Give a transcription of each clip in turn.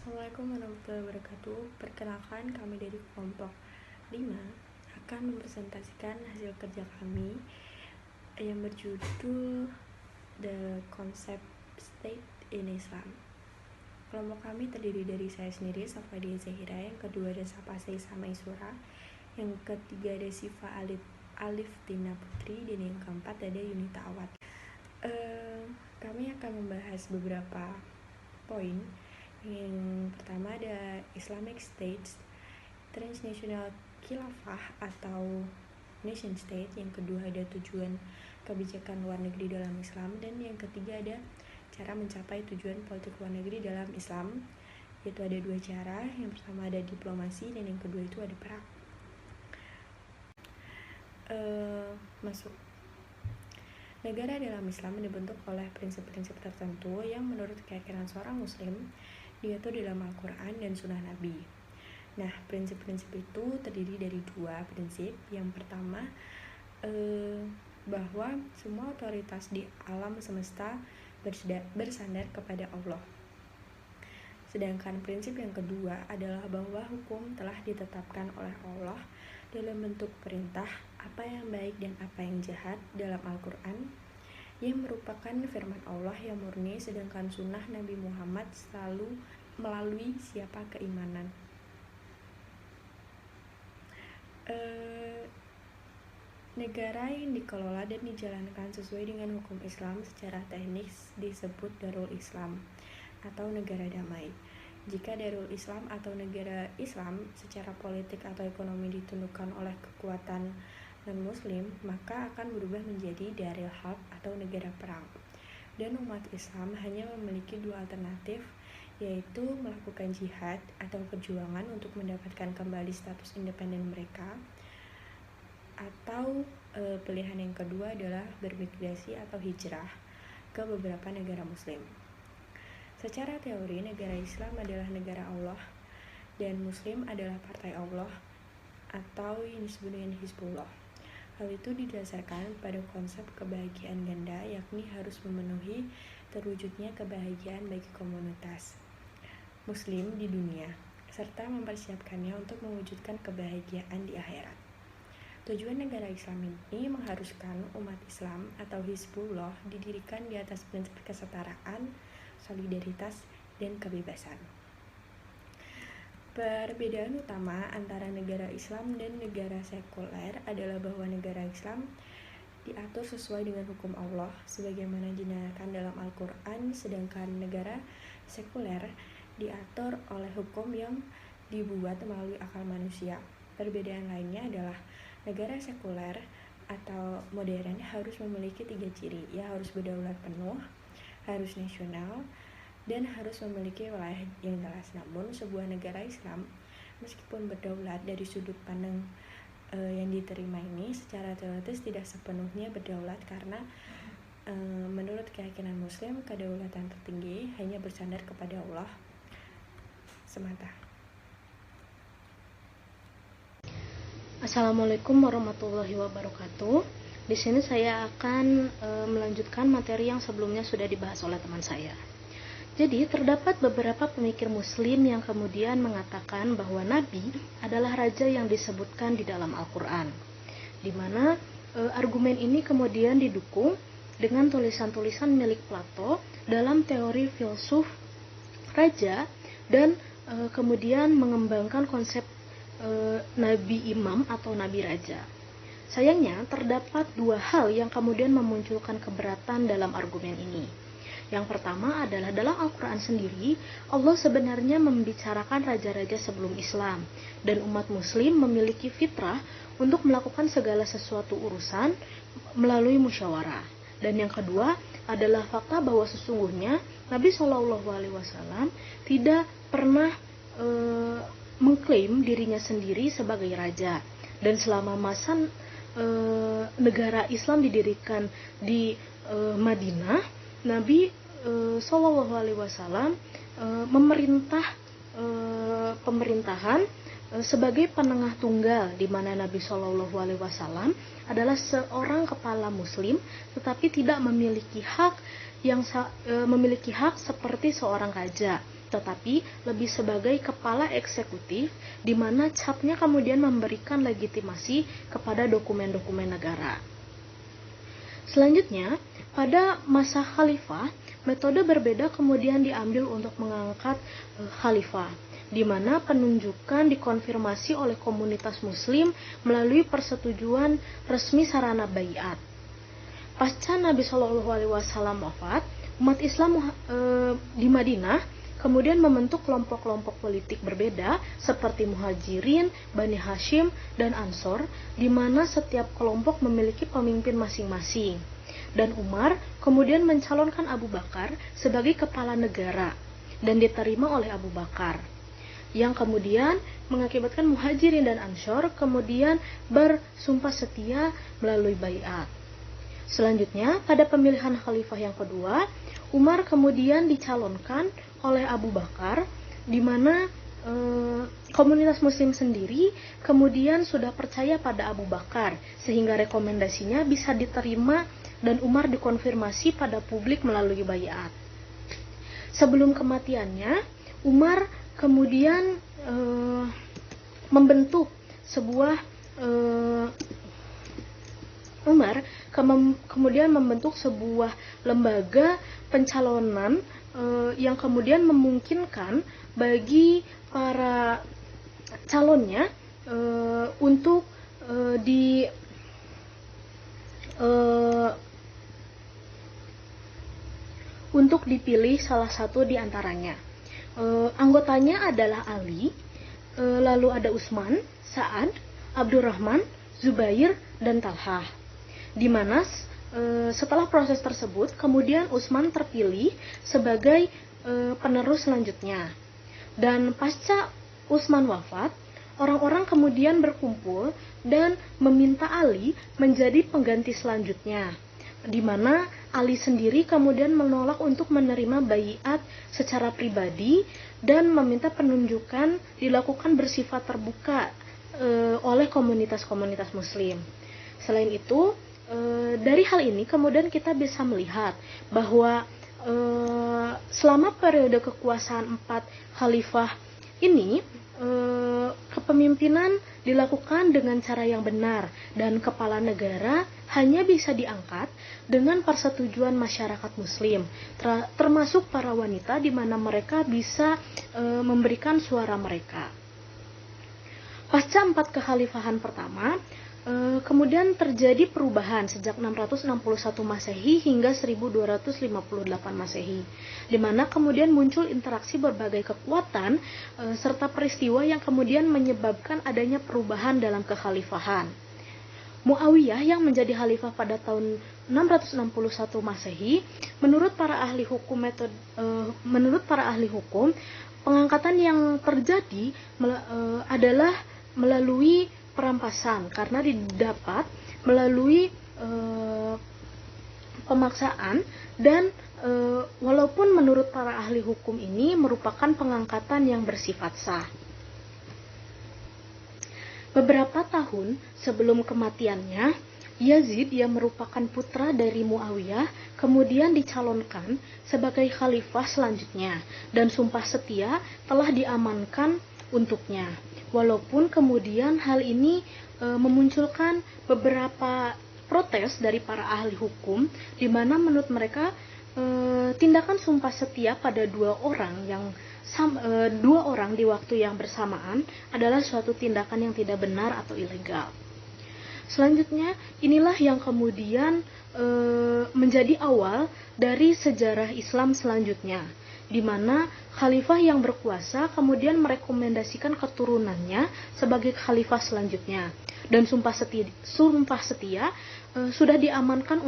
Assalamualaikum warahmatullahi wabarakatuh. Perkenalkan, kami dari kelompok 5 akan mempresentasikan hasil kerja kami yang berjudul The Concept State in Islam. Kelompok kami terdiri dari saya sendiri, Safadia Zahira, yang kedua ada Sapasai Samaisura, yang ketiga ada Siva Alif Tina Putri, dan yang keempat ada Yunita Awad. Kami akan membahas beberapa poin. Yang pertama ada Islamic States, Transnational Khilafah atau Nation State. Yang kedua ada tujuan kebijakan luar negeri dalam Islam. Dan yang ketiga ada cara mencapai tujuan politik luar negeri dalam Islam, yaitu ada dua cara. Yang pertama ada diplomasi dan yang kedua itu ada perang. Masuk. Negara dalam Islam dibentuk oleh prinsip-prinsip tertentu yang menurut keyakinan seorang muslim diatur dalam Al-Quran dan Sunnah Nabi. Nah, prinsip-prinsip itu terdiri dari dua prinsip. Yang pertama, bahwa semua otoritas di alam semesta bersandar kepada Allah. Sedangkan prinsip yang kedua adalah bahwa hukum telah ditetapkan oleh Allah dalam bentuk perintah apa yang baik dan apa yang jahat dalam Al-Quran, yang merupakan firman Allah yang murni, sedangkan sunnah Nabi Muhammad selalu melalui siapa keimanan. Negara yang dikelola dan dijalankan sesuai dengan hukum Islam secara teknis disebut Darul Islam atau negara damai. Jika Darul Islam atau negara Islam secara politik atau ekonomi ditundukkan oleh kekuatan non-muslim, maka akan berubah menjadi Darul Harb atau negara perang. Dan umat Islam hanya memiliki dua alternatif, yaitu melakukan jihad atau perjuangan untuk mendapatkan kembali status independen mereka, atau pilihan yang kedua adalah bermigrasi atau hijrah ke beberapa negara muslim. Secara teori, negara Islam adalah negara Allah dan Muslim adalah partai Allah atau yang disebut dengan Hizbullah. Hal itu didasarkan pada konsep kebahagiaan ganda, yakni harus memenuhi terwujudnya kebahagiaan bagi komunitas Muslim di dunia, serta mempersiapkannya untuk mewujudkan kebahagiaan di akhirat. Tujuan negara Islam ini mengharuskan umat Islam atau Hizbullah didirikan di atas prinsip kesetaraan, solidaritas, dan kebebasan. Perbedaan utama antara negara Islam dan negara sekuler adalah bahwa negara Islam diatur sesuai dengan hukum Allah sebagaimana dinyatakan dalam Al-Quran, sedangkan negara sekuler diatur oleh hukum yang dibuat melalui akal manusia. Perbedaan lainnya adalah negara sekuler atau modern harus memiliki 3 ciri, harus berdaulat penuh, harus nasional, dan harus memiliki wilayah yang jelas. Namun sebuah negara Islam meskipun berdaulat dari sudut pandang yang diterima ini, secara teoritis tidak sepenuhnya berdaulat karena menurut keyakinan Muslim kedaulatan tertinggi hanya bersandar kepada Allah semata. Assalamualaikum warahmatullahi wabarakatuh. Di sini saya akan melanjutkan materi yang sebelumnya sudah dibahas oleh teman saya. Jadi, terdapat beberapa pemikir muslim yang kemudian mengatakan bahwa Nabi adalah raja yang disebutkan di dalam Al-Quran, di mana argumen ini kemudian didukung dengan tulisan-tulisan milik Plato dalam teori filsuf raja, dan kemudian mengembangkan konsep Nabi Imam atau Nabi Raja. Sayangnya, terdapat dua hal yang kemudian memunculkan keberatan dalam argumen ini. Yang pertama adalah dalam Al-Quran sendiri, Allah sebenarnya membicarakan raja-raja sebelum Islam, dan umat muslim memiliki fitrah untuk melakukan segala sesuatu urusan melalui musyawarah. Dan yang kedua adalah fakta bahwa sesungguhnya Nabi SAW tidak pernah mengklaim dirinya sendiri sebagai raja. Dan selama masa negara Islam didirikan di Madinah, Nabi SAW memerintah pemerintahan sebagai penengah tunggal, di mana Nabi SAW adalah seorang kepala muslim tetapi tidak memiliki hak seperti seorang raja, tetapi lebih sebagai kepala eksekutif, di mana capnya kemudian memberikan legitimasi kepada dokumen-dokumen negara. Selanjutnya, pada masa khalifah, metode berbeda kemudian diambil untuk mengangkat khalifah, di mana penunjukan dikonfirmasi oleh komunitas muslim melalui persetujuan resmi sarana baiat. Pasca Nabi Shallallahu Alaihi Wasallam wafat, umat Islam di Madinah kemudian membentuk kelompok-kelompok politik berbeda seperti Muhajirin, Bani Hashim, dan Ansor, di mana setiap kelompok memiliki pemimpin masing-masing. Dan Umar kemudian mencalonkan Abu Bakar sebagai kepala negara dan diterima oleh Abu Bakar, yang kemudian mengakibatkan Muhajirin dan Ansor kemudian bersumpah setia melalui baiat. Selanjutnya, pada pemilihan khalifah yang kedua, Umar kemudian dicalonkan oleh Abu Bakar, di mana komunitas muslim sendiri kemudian sudah percaya pada Abu Bakar, sehingga rekomendasinya bisa diterima dan Umar dikonfirmasi pada publik melalui baiat. Sebelum kematiannya, Umar kemudian membentuk sebuah kemudian membentuk sebuah lembaga pencalonan yang kemudian memungkinkan bagi para calonnya untuk dipilih salah satu di antaranya. Anggotanya adalah Ali, lalu ada Utsman, Sa'ad, Abdurrahman, Zubair, dan Talhah. Di mana setelah proses tersebut, kemudian Utsman terpilih sebagai penerus selanjutnya. Dan pasca Utsman wafat, orang-orang kemudian berkumpul dan meminta Ali menjadi pengganti selanjutnya, di mana Ali sendiri kemudian menolak untuk menerima baiat secara pribadi dan meminta penunjukan dilakukan bersifat terbuka oleh komunitas-komunitas muslim. Selain itu, dari hal ini kemudian kita bisa melihat bahwa selama periode kekuasaan 4 khalifah ini, kepemimpinan dilakukan dengan cara yang benar dan kepala negara hanya bisa diangkat dengan persetujuan masyarakat muslim, termasuk para wanita, di mana mereka bisa memberikan suara mereka. Pasca 4 kekhalifahan pertama, kemudian terjadi perubahan sejak 661 Masehi hingga 1258 Masehi, di mana kemudian muncul interaksi berbagai kekuatan serta peristiwa yang kemudian menyebabkan adanya perubahan dalam kekhalifahan. Muawiyah yang menjadi khalifah pada tahun 661 Masehi, menurut para ahli hukum, pengangkatan yang terjadi adalah melalui perampasan, karena didapat melalui pemaksaan, dan walaupun menurut para ahli hukum ini merupakan pengangkatan yang bersifat sah. Beberapa tahun sebelum kematiannya, Yazid yang merupakan putra dari Muawiyah kemudian dicalonkan sebagai khalifah selanjutnya, dan sumpah setia telah diamankan untuknya. Walaupun kemudian hal ini memunculkan beberapa protes dari para ahli hukum, di mana menurut mereka tindakan sumpah setia pada dua orang di waktu yang bersamaan adalah suatu tindakan yang tidak benar atau ilegal. Selanjutnya, inilah yang kemudian menjadi awal dari sejarah Islam selanjutnya, di mana khalifah yang berkuasa kemudian merekomendasikan keturunannya sebagai khalifah selanjutnya, dan sumpah setia sudah diamankan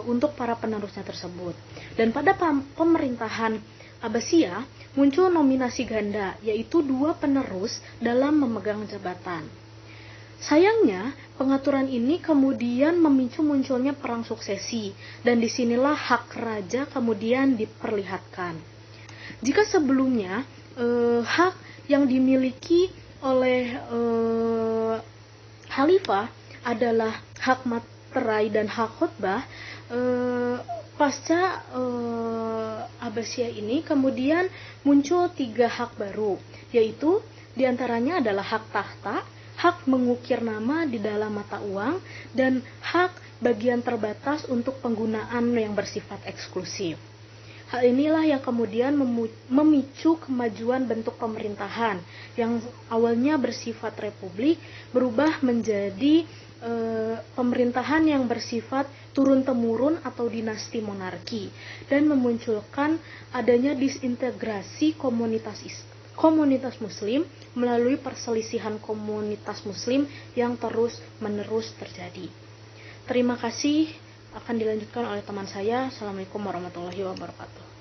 untuk para penerusnya tersebut. Dan pada pemerintahan Abbasiyah muncul nominasi ganda, yaitu 2 penerus dalam memegang jabatan. Sayangnya, pengaturan ini kemudian memicu munculnya perang suksesi, dan disinilah hak raja kemudian diperlihatkan. Jika sebelumnya hak yang dimiliki oleh khalifah adalah hak materai dan hak khutbah, pasca Abbasiyah ini kemudian muncul 3 hak baru, yaitu diantaranya adalah hak tahta, hak mengukir nama di dalam mata uang, dan hak bagian terbatas untuk penggunaan yang bersifat eksklusif. Hal inilah yang kemudian memicu kemajuan bentuk pemerintahan yang awalnya bersifat republik berubah menjadi pemerintahan yang bersifat turun-temurun atau dinasti monarki, dan memunculkan adanya disintegrasi komunitas muslim melalui perselisihan komunitas muslim yang terus-menerus terjadi. Terima kasih, akan dilanjutkan oleh teman saya. Assalamualaikum warahmatullahi wabarakatuh.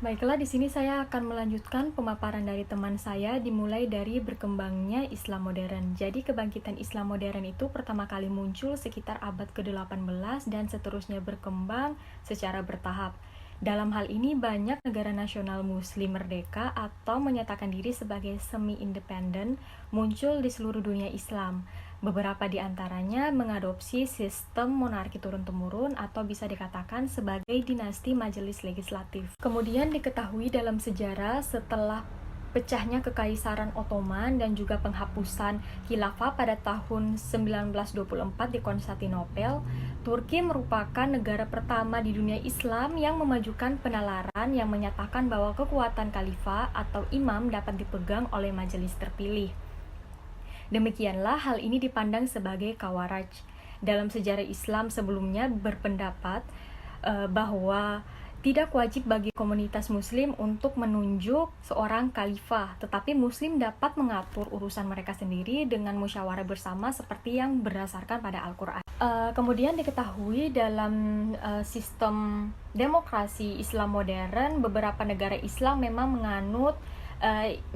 Baiklah, di sini saya akan melanjutkan pemaparan dari teman saya dimulai dari berkembangnya Islam modern. Jadi kebangkitan Islam modern itu pertama kali muncul sekitar abad ke-18 dan seterusnya berkembang secara bertahap. Dalam hal ini banyak negara nasional muslim merdeka atau menyatakan diri sebagai semi-independen muncul di seluruh dunia Islam. Beberapa di antaranya mengadopsi sistem monarki turun-temurun atau bisa dikatakan sebagai dinasti majelis legislatif. Kemudian diketahui dalam sejarah setelah pecahnya Kekaisaran Ottoman dan juga penghapusan khilafah pada tahun 1924 di Konstantinopel, Turki merupakan negara pertama di dunia Islam yang memajukan penalaran yang menyatakan bahwa kekuatan khalifah atau imam dapat dipegang oleh majelis terpilih. Demikianlah hal ini dipandang sebagai kawaraj. Dalam sejarah Islam sebelumnya berpendapat bahwa tidak wajib bagi komunitas muslim untuk menunjuk seorang khalifah, tetapi muslim dapat mengatur urusan mereka sendiri dengan musyawarah bersama seperti yang berdasarkan pada Al-Quran. Kemudian diketahui dalam sistem demokrasi Islam modern, beberapa negara Islam memang menganut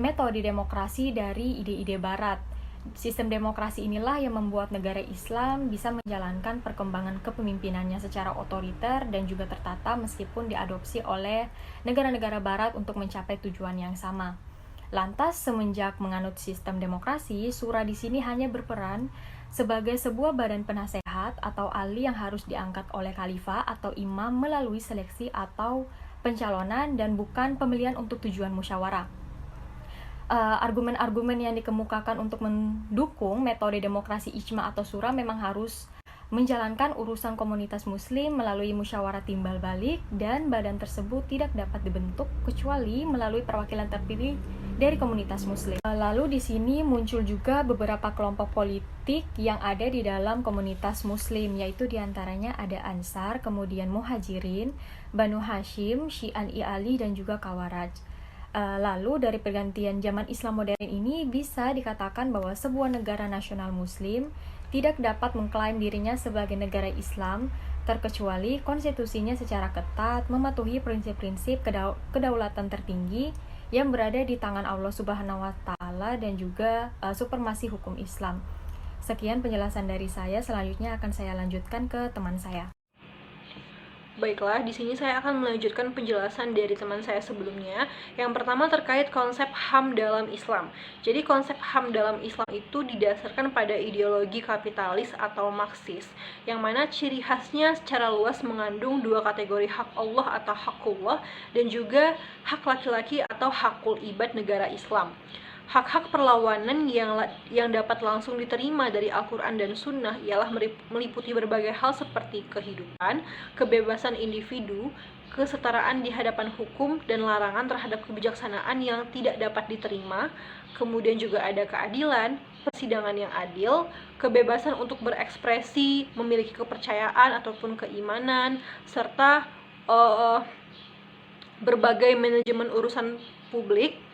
metode demokrasi dari ide-ide barat. Sistem demokrasi inilah yang membuat negara Islam bisa menjalankan perkembangan kepemimpinannya secara otoriter dan juga tertata meskipun diadopsi oleh negara-negara barat untuk mencapai tujuan yang sama. Lantas, semenjak menganut sistem demokrasi, Syura di sini hanya berperan sebagai sebuah badan penasehat atau ahli yang harus diangkat oleh khalifah atau imam melalui seleksi atau pencalonan dan bukan pemilihan untuk tujuan musyawarah. Argumen-argumen yang dikemukakan untuk mendukung metode demokrasi ijma atau syura memang harus menjalankan urusan komunitas muslim melalui musyawarah timbal balik, dan badan tersebut tidak dapat dibentuk kecuali melalui perwakilan terpilih dari komunitas muslim. Lalu di sini muncul juga beberapa kelompok politik yang ada di dalam komunitas muslim, yaitu diantaranya ada Ansar, kemudian Muhajirin, Banu Hashim, Syi'an-i Ali, dan juga Kawaraj. Lalu dari pergantian zaman Islam modern ini bisa dikatakan bahwa sebuah negara nasional muslim tidak dapat mengklaim dirinya sebagai negara Islam terkecuali konstitusinya secara ketat mematuhi prinsip-prinsip kedaulatan tertinggi yang berada di tangan Allah Subhanahu wa Ta'ala dan juga supremasi hukum Islam. Sekian penjelasan dari saya, selanjutnya akan saya lanjutkan ke teman saya. Baiklah, di sini saya akan melanjutkan penjelasan dari teman saya sebelumnya. Yang pertama terkait konsep HAM dalam Islam. Jadi konsep HAM dalam Islam itu didasarkan pada ideologi kapitalis atau Marxis, yang mana ciri khasnya secara luas mengandung dua kategori hak Allah atau hakullah dan juga hak laki-laki atau hakul ibad negara Islam. Hak-hak perlawanan yang dapat langsung diterima dari Al-Quran dan Sunnah ialah meliputi berbagai hal seperti kehidupan, kebebasan individu, kesetaraan di hadapan hukum, dan larangan terhadap kebijaksanaan yang tidak dapat diterima. Kemudian juga ada keadilan, persidangan yang adil, kebebasan untuk berekspresi, memiliki kepercayaan ataupun keimanan, serta berbagai manajemen urusan publik.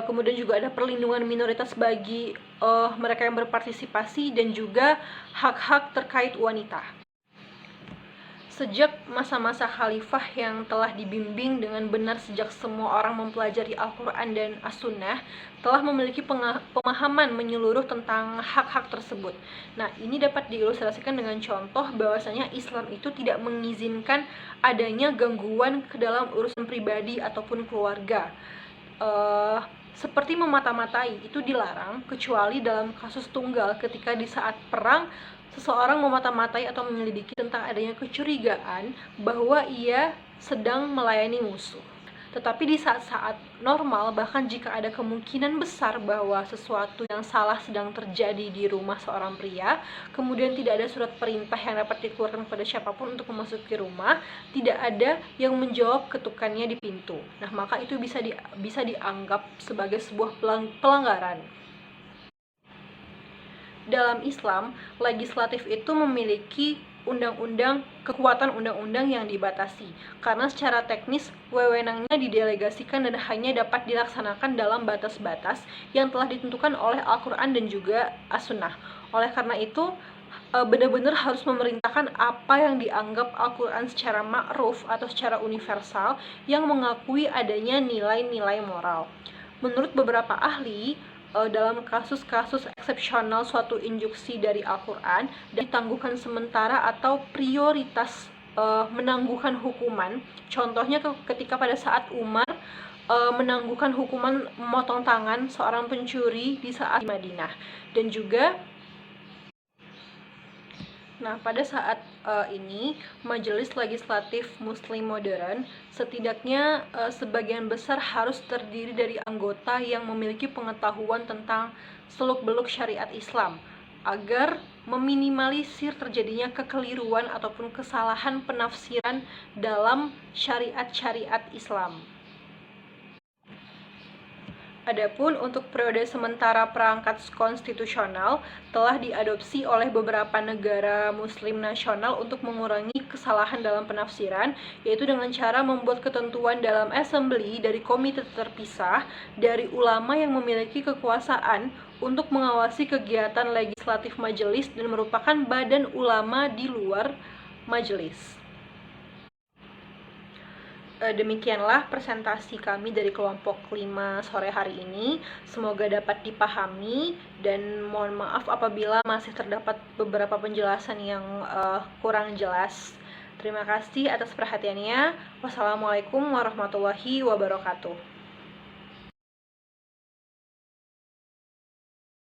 Kemudian juga ada perlindungan minoritas bagi mereka yang berpartisipasi dan juga hak-hak terkait wanita. Sejak masa-masa khalifah yang telah dibimbing dengan benar sejak semua orang mempelajari Al-Quran dan As-Sunnah telah memiliki pemahaman menyeluruh tentang hak-hak tersebut. Nah, ini dapat diilustrasikan dengan contoh bahwasanya Islam itu tidak mengizinkan adanya gangguan ke dalam urusan pribadi ataupun keluarga. Seperti memata-matai itu dilarang kecuali dalam kasus tunggal ketika di saat perang seseorang memata-matai atau menyelidiki tentang adanya kecurigaan bahwa ia sedang melayani musuh. Tetapi di saat-saat normal, bahkan jika ada kemungkinan besar bahwa sesuatu yang salah sedang terjadi di rumah seorang pria, kemudian tidak ada surat perintah yang dapat dikeluarkan kepada siapapun untuk memasuki rumah, tidak ada yang menjawab ketukannya di pintu. Nah, maka itu bisa dianggap sebagai sebuah pelanggaran. Dalam Islam, legislatif itu memiliki kekuatan undang-undang yang dibatasi, karena secara teknis wewenangnya didelegasikan dan hanya dapat dilaksanakan dalam batas-batas yang telah ditentukan oleh Al-Quran dan juga As-Sunnah. Oleh karena itu, benar-benar harus memerintahkan apa yang dianggap Al-Quran secara ma'ruf atau secara universal yang mengakui adanya nilai-nilai moral. Menurut beberapa ahli, dalam kasus-kasus eksepsional suatu instruksi dari Al-Quran ditangguhkan sementara atau prioritas menangguhkan hukuman. Contohnya ketika pada saat Umar menangguhkan hukuman memotong tangan seorang pencuri di saat di Madinah. Dan juga pada saat ini Majelis Legislatif Muslim Modern setidaknya sebagian besar harus terdiri dari anggota yang memiliki pengetahuan tentang seluk-beluk syariat Islam agar meminimalisir terjadinya kekeliruan ataupun kesalahan penafsiran dalam syariat-syariat Islam. Adapun untuk periode sementara perangkat konstitusional telah diadopsi oleh beberapa negara muslim nasional untuk mengurangi kesalahan dalam penafsiran, yaitu dengan cara membuat ketentuan dalam assembly dari komite terpisah dari ulama yang memiliki kekuasaan untuk mengawasi kegiatan legislatif majelis dan merupakan badan ulama di luar majelis. Demikianlah presentasi kami dari kelompok 5 sore hari ini. Semoga dapat dipahami dan mohon maaf apabila masih terdapat beberapa penjelasan yang kurang jelas. Terima kasih atas perhatiannya. Wassalamualaikum warahmatullahi wabarakatuh.